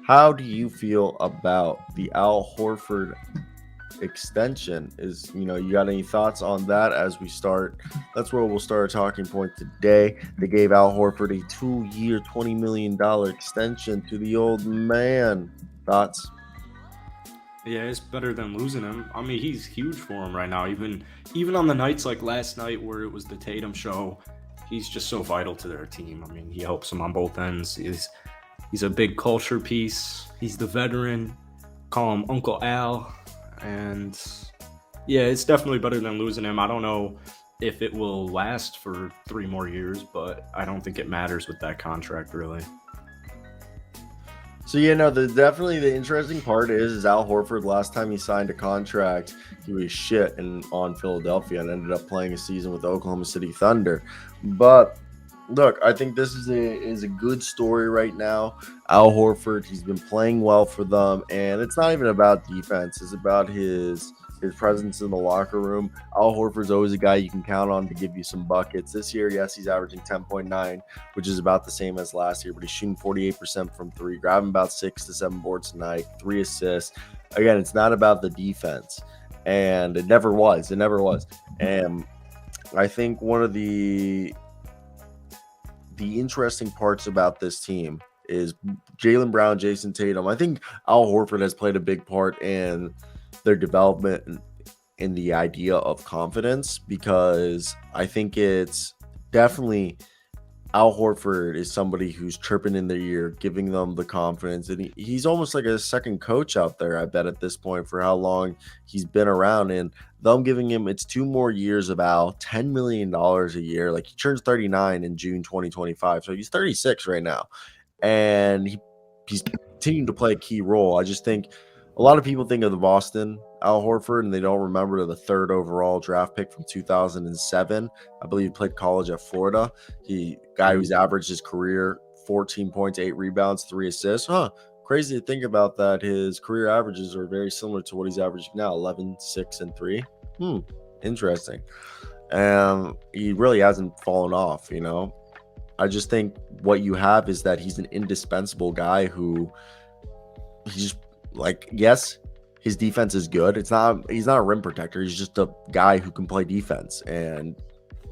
How do you feel about the Al Horford extension? You got any thoughts on that as we start? That's where we'll start a talking point today. They gave Al Horford a 2-year, $20 million extension to the old man. Thoughts? Yeah, it's better than losing him. I mean, he's huge for him right now. Even on the nights like last night where it was the Tatum show, he's just so vital to their team. I mean, he helps them on both ends. He's a big culture piece. He's the veteran. Call him Uncle Al. And yeah, it's definitely better than losing him. I don't know if it will last for 3 more years, but I don't think it matters with that contract really. So definitely the interesting part is Al Horford. Last time he signed a contract, he was shit on Philadelphia and ended up playing a season with the Oklahoma City Thunder. But look, I think this is a good story right now. Al Horford, he's been playing well for them, and it's not even about defense; it's about his presence in the locker room. Al Horford's always a guy you can count on to give you some buckets. This year, yes, he's averaging 10.9, which is about the same as last year, but he's shooting 48% from three, grabbing about 6 to 7 boards tonight, 3 assists. Again, it's not about the defense, and it never was. It never was. And I think one of the interesting parts about this team is Jaylen Brown, Jason Tatum. I think Al Horford has played a big part in their development in the idea of confidence, because I think it's definitely Al Horford is somebody who's chirping in their ear, giving them the confidence, and he's almost like a second coach out there, I bet, at this point, for how long he's been around. And them giving him, it's 2 more years of Al, $10 million a year. Like, he turns 39 in June 2025, so he's 36 right now, and he's continuing to play a key role. I just think a lot of people think of the Boston Al Horford, and they don't remember the 3rd overall draft pick from 2007. I believe he played college at Florida. Guy who's averaged his career 14 points, 8 rebounds, 3 assists. Crazy to think about that. His career averages are very similar to what he's averaging now, 11, 6, and 3. Interesting. He really hasn't fallen off, I just think what you have is that he's an indispensable guy who he's like, yes, his defense is good. He's not a rim protector. He's just a guy who can play defense and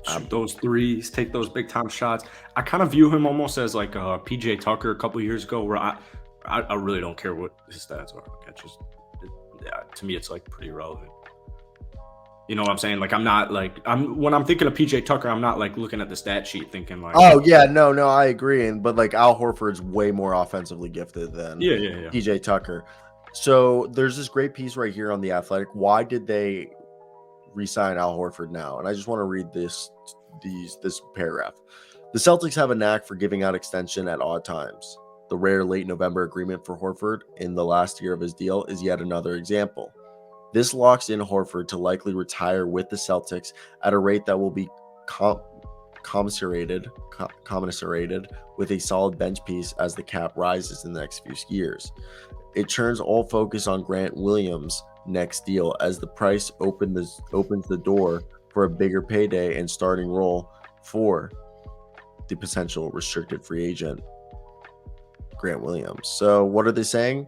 shoot those threes, take those big time shots. I kind of view him almost as like PJ Tucker a couple of years ago, where I really don't care what his stats are. To me, it's like pretty irrelevant. You know what I'm saying? Like, when I'm thinking of PJ Tucker, I'm not like looking at the stat sheet thinking like, oh yeah, no, I agree. But like, Al Horford's way more offensively gifted than PJ Tucker. So there's this great piece right here on The Athletic. Why did they re-sign Al Horford now? And I just want to read this paragraph. The Celtics have a knack for giving out extension at odd times. The rare late November agreement for Horford in the last year of his deal is yet another example. This locks in Horford to likely retire with the Celtics at a rate that will be commiserated with a solid bench piece as the cap rises in the next few years. It turns all focus on Grant Williams' next deal, as the price opens the door for a bigger payday and starting role for the potential restricted free agent Grant Williams. So what are they saying?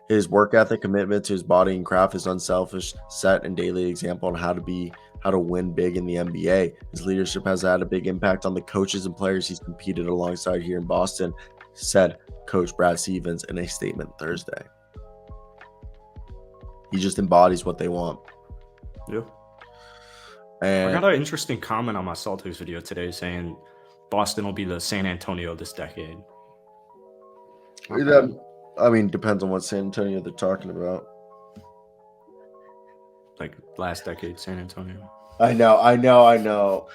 His work ethic, commitment to his body and craft, his unselfish set and daily example on how to win big in the NBA. His leadership has had a big impact on the coaches and players he's competed alongside here in Boston, said Coach Brad Stevens in a statement Thursday. He just embodies what they want. Yeah. And I got an interesting comment on my Celtics video today saying Boston will be the San Antonio this decade. Depends on what San Antonio they're talking about. Like last decade, San Antonio. I know.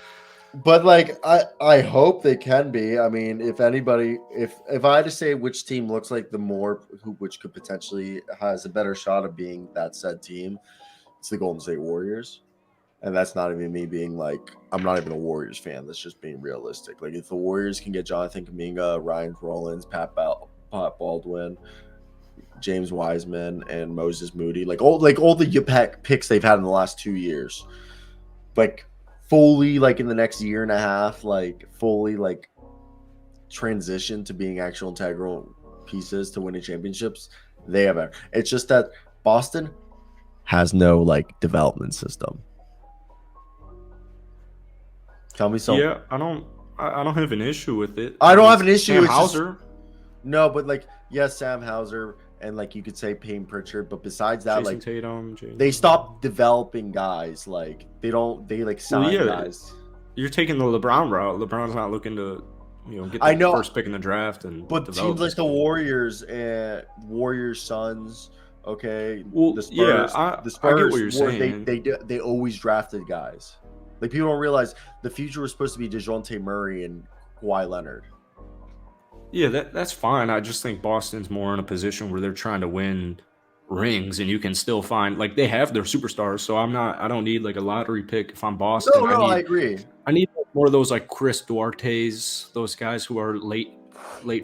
But like, I hope they can be. I mean, if anybody, if I had to say which team looks like which could potentially has a better shot of being that said team, it's the Golden State Warriors. And that's not even me being like, I'm not even a Warriors fan. That's just being realistic. Like, if the Warriors can get Jonathan Kuminga, Ryan Rollins, Pat Baldwin, James Wiseman, and Moses Moody, like all the picks they've had in the last 2 years, like fully, like in the next year and a half, like fully like transition to being actual integral pieces to winning championships. They have. It's just that Boston has no like development system. Tell me something. Yeah, I don't have an issue with it. I don't have an issue with Hauser. No, but like yes, Sam Hauser and like you could say Payne Pritchard, but besides that, Jason like Tatum, they stopped developing guys. Like they like sign guys. You're taking the LeBron route. LeBron's not looking to, get I the know, first pick in the draft and but develop teams like this the kid. Warriors and Warriors Suns, okay, Well, the Spurs, I get what you're saying. they always drafted guys. Like people don't realize the future was supposed to be DeJounte Murray and Kawhi Leonard. Yeah, that's fine. I just think Boston's more in a position where they're trying to win rings, and you can still find like they have their superstars. So I don't need like a lottery pick if I'm Boston. No, I agree. I need more of those like Chris Duarte's, those guys who are late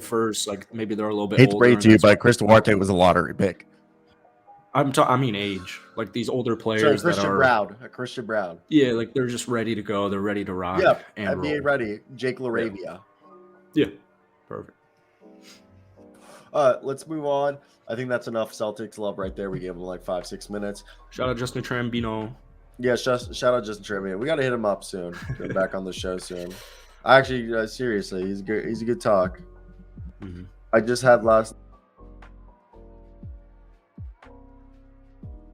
first, like maybe they're a little bit older. Hate to break to you, but Chris Duarte was a lottery pick. I mean age, like these older players that are Christian Brown. Yeah, like they're just ready to go. They're ready to rock. Yeah, and NBA roll. ready. Jake LaRavia. Yeah, perfect. Let's move on. I think that's enough Celtics love right there. We gave them like 5-6 minutes. Shout out Justin Trambino. Yeah, shout out Justin Trambino. We got to hit him up soon. Get him back on the show soon. Actually, seriously, he's good. He's a good talk. Mm-hmm. I just had last